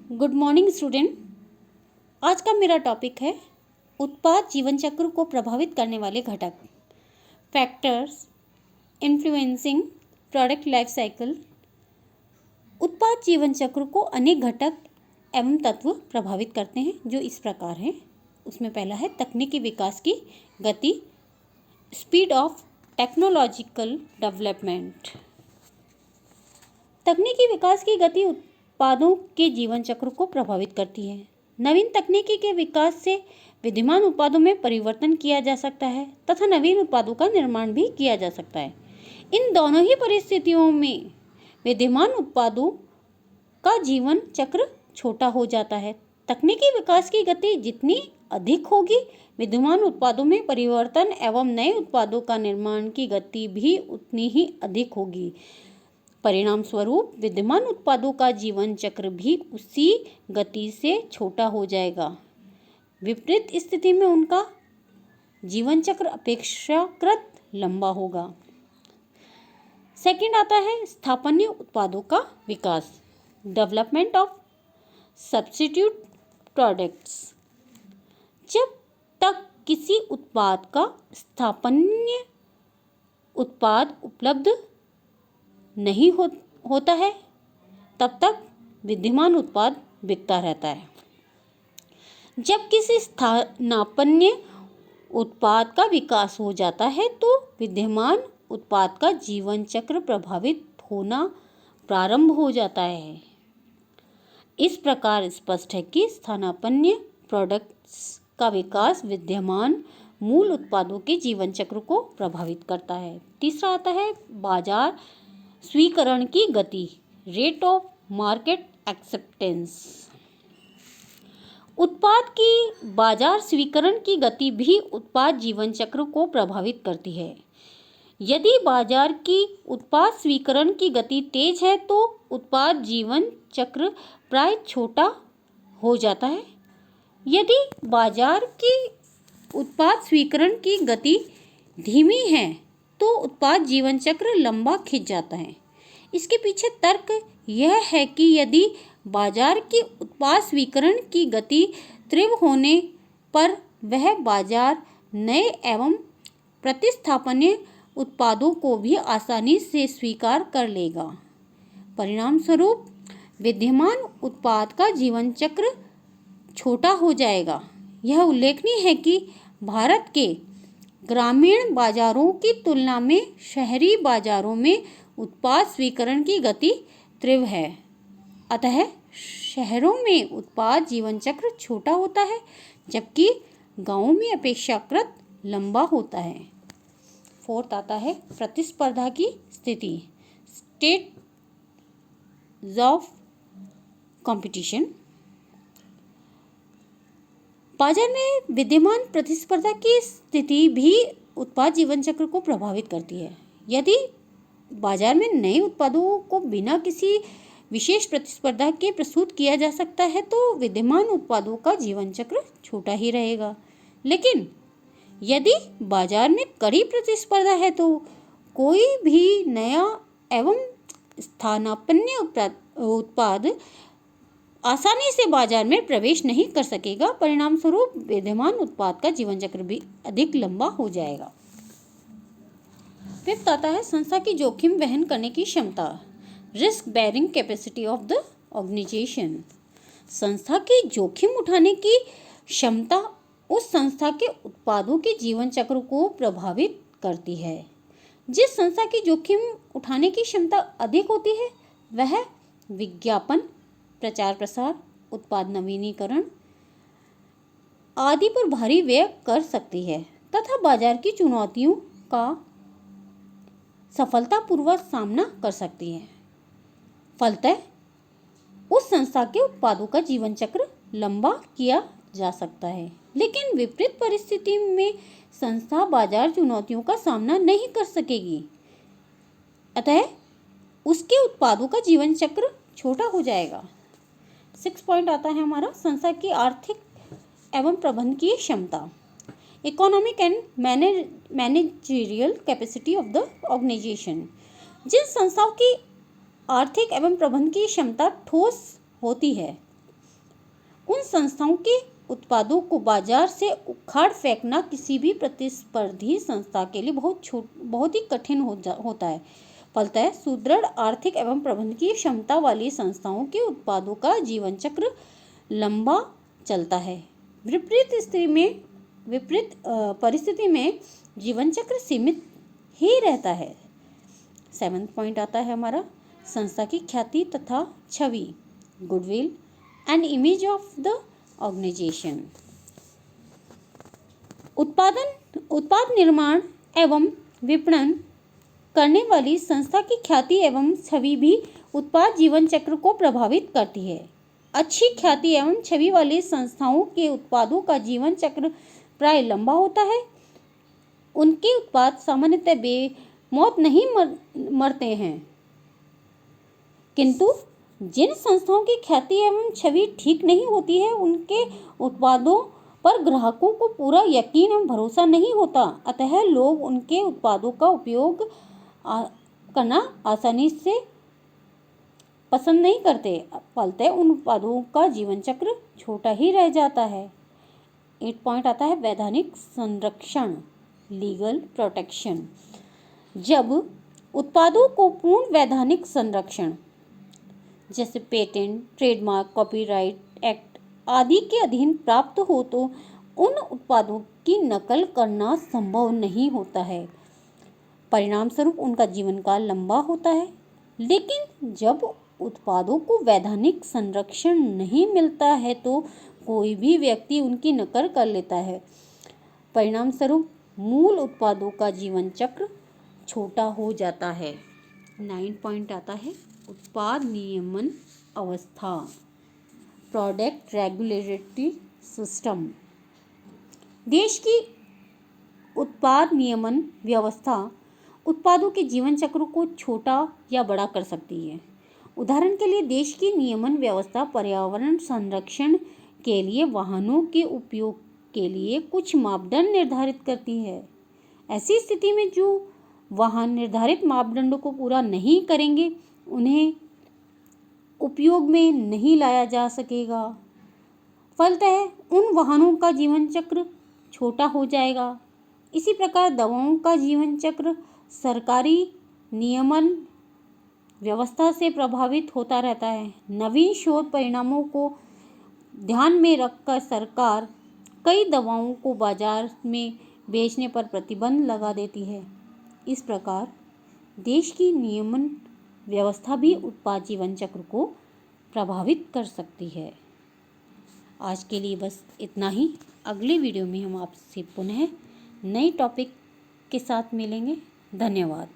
Good morning student. आज का मेरा टॉपिक है उत्पाद जीवन चक्र को प्रभावित करने वाले घटक, factors influencing product life cycle. उत्पाद जीवन चक्र को अनेक घटक एवं तत्व प्रभावित करते हैं जो इस प्रकार हैं। उसमें पहला है तकनीकी विकास की गति, स्पीड ऑफ टेक्नोलॉजिकल डेवलपमेंट। तकनीकी विकास की गति उत्पादों के जीवन चक्र को प्रभावित करती है। नवीन तकनीकी के विकास से विद्यमान उत्पादों में परिवर्तन किया जा सकता है तथा नवीन उत्पादों का निर्माण भी किया जा सकता है। इन दोनों ही परिस्थितियों में विद्यमान उत्पादों का जीवन चक्र छोटा हो जाता है। तकनीकी विकास की गति जितनी अधिक होगी, विद्यमान उत्पादों में परिवर्तन एवं नए उत्पादों का निर्माण की गति भी उतनी ही अधिक होगी। परिणाम स्वरूप विद्यमान उत्पादों का जीवन चक्र भी उसी गति से छोटा हो जाएगा। विपरीत स्थिति में उनका जीवन चक्र अपेक्षाकृत लंबा होगा। सेकंड आता है स्थापन्य उत्पादों का विकास, डेवलपमेंट ऑफ सब्स्टिट्यूट प्रोडक्ट्स। जब तक किसी उत्पाद का स्थापन्य उत्पाद उपलब्ध नहीं होता है, तब तक विद्यमान उत्पाद बिकता रहता है। जब किसी स्थानापन्न उत्पाद का विकास हो जाता है तो विद्यमान उत्पाद का जीवन चक्र प्रभावित होना प्रारंभ हो जाता है। इस प्रकार स्पष्ट है कि स्थानापन्न प्रोडक्ट्स का विकास विद्यमान मूल उत्पादों के जीवन चक्र को प्रभावित करता है। तीसरा आता है बाजार स्वीकरण की गति, रेट ऑफ मार्केट एक्सेप्टेंस। उत्पाद की बाजार स्वीकरण की गति भी उत्पाद जीवन चक्र को प्रभावित करती है। यदि बाजार की उत्पाद स्वीकरण की गति तेज है तो उत्पाद जीवन चक्र प्राय छोटा हो जाता है। यदि बाजार की उत्पाद स्वीकरण की गति धीमी है तो उत्पाद जीवन चक्र लंबा खिंच जाता है। इसके पीछे तर्क यह है कि यदि बाजार की उत्पाद स्वीकरण की गति तीव्र होने पर वह बाजार नए एवं प्रतिस्थापनीय उत्पादों को भी आसानी से स्वीकार कर लेगा। परिणाम स्वरूप विद्यमान उत्पाद का जीवन चक्र छोटा हो जाएगा। यह उल्लेखनीय है कि भारत के ग्रामीण बाजारों की तुलना में शहरी बाजारों में उत्पाद स्वीकरण की गति तीव्र है। अतः शहरों में उत्पाद जीवन चक्र छोटा होता है जबकि गांवों में अपेक्षाकृत लंबा होता है। फोर्थ आता है प्रतिस्पर्धा की स्थिति, स्टेट ऑफ कंपटीशन। बाजार में विद्यमान प्रतिस्पर्धा की स्थिति भी उत्पाद जीवन चक्र को प्रभावित करती है। यदि बाजार में नए उत्पादों को बिना किसी विशेष प्रतिस्पर्धा के प्रस्तुत किया जा सकता है तो विद्यमान उत्पादों का जीवन चक्र छोटा ही रहेगा। लेकिन यदि बाजार में कड़ी प्रतिस्पर्धा है तो कोई भी नया एवं स्थानापन्न उत्पाद आसानी से बाजार में प्रवेश नहीं कर सकेगा। परिणाम स्वरूप विद्यमान उत्पाद का जीवन चक्र भी अधिक लंबा हो जाएगा। फिफ्थ आता है संस्था की जोखिम वहन करने की क्षमता, risk bearing capacity of the organisation. संस्था की जोखिम उठाने की क्षमता उस संस्था के उत्पादों के जीवन चक्र को प्रभावित करती है। जिस संस्था की जोखिम उठाने की क्षमता अधिक होती है वह विज्ञापन, प्रचार प्रसार, उत्पाद नवीनीकरण आदि पर भारी व्यय कर सकती है तथा बाजार की चुनौतियों का सफलतापूर्वक सामना कर सकती है। फलतः उस संस्था के उत्पादों का जीवन चक्र लंबा किया जा सकता है। लेकिन विपरीत परिस्थिति में संस्था बाजार चुनौतियों का सामना नहीं कर सकेगी, अतः उसके उत्पादों का जीवन चक्र छोटा हो जाएगा। 6 पॉइंट आता है हमारा संस्था की आर्थिक एवं प्रबंधकीय क्षमता, economic and managerial capacity of the organisation. जिन संस्थाओं की आर्थिक एवं प्रबंधकीय क्षमता ठोस होती है उन संस्थाओं के उत्पादों को बाजार से उखाड़ फेंकना किसी भी प्रतिस्पर्धी संस्था के लिए बहुत ही कठिन होता है। फलतः सुदृढ़ आर्थिक एवं प्रबंधकीय क्षमता वाली संस्थाओं के उत्पादों का जीवन चक्र लंबा चलता है। विपरीत परिस्थिति में जीवन चक्र सीमित ही रहता है। 7वां पॉइंट आता है हमारा, संस्था की ख्याति तथा छवि, goodwill and image of the organisation. उत्पाद निर्माण एवं विपणन करने वाली संस्था की ख्याति एवं छवि भी उत्पाद जीवन चक्र को प्रभावित करती है। अच्छी ख्याति एवं छवि वाली संस्थाओं के उत्पादों का जीवन चक्र प्राय लंबा होता है। उनके उत्पाद सामान्यतः बेमौत नहीं मरते हैं, किंतु जिन संस्थाओं की ख्याति एवं छवि ठीक नहीं होती है, उनके उत्पादों पर ग्राहकों को पूरा यकीन एवं भरोसा नहीं होता। अतः लोग उनके उत्पादों का उपयोग करना आसानी से पसंद नहीं करते। फलतः उन उत्पादों का जीवन चक्र छोटा ही रह जाता है। 8 पॉइंट आता है वैधानिक संरक्षण, लीगल प्रोटेक्शन। जब उत्पादों को पूर्ण वैधानिक संरक्षण जैसे पेटेंट, ट्रेडमार्क, कॉपीराइट एक्ट आदि के अधीन प्राप्त हो तो उन उत्पादों की नकल करना संभव नहीं होता है। परिणाम स्वरूप उनका जीवन काल लंबा होता है। लेकिन जब उत्पादों को वैधानिक संरक्षण नहीं मिलता है तो कोई भी व्यक्ति उनकी नकल कर लेता है। परिणाम स्वरूप मूल उत्पादों का जीवन चक्र छोटा हो जाता है। 9 पॉइंट आता है उत्पाद नियमन अवस्था, प्रोडक्ट रेगुलेटरी सिस्टम। देश की उत्पाद नियमन व्यवस्था उत्पादों के जीवन चक्र को छोटा या बड़ा कर सकती है। उदाहरण के लिए देश की नियमन व्यवस्था पर्यावरण संरक्षण के लिए वाहनों के उपयोग के लिए कुछ मापदंड निर्धारित करती है। ऐसी स्थिति में जो वाहन निर्धारित मापदंडों को पूरा नहीं करेंगे उन्हें उपयोग में नहीं लाया जा सकेगा। फलतः उन वाहनों का जीवन चक्र छोटा हो जाएगा। इसी प्रकार दवाओं का जीवन चक्र सरकारी नियमन व्यवस्था से प्रभावित होता रहता है। नवीन शोध परिणामों को ध्यान में रखकर सरकार कई दवाओं को बाजार में बेचने पर प्रतिबंध लगा देती है। इस प्रकार देश की नियमन व्यवस्था भी उत्पाद जीवन चक्र को प्रभावित कर सकती है। आज के लिए बस इतना ही। अगले वीडियो में हम आपसे पुनः नए टॉपिक के साथ मिलेंगे। धन्यवाद।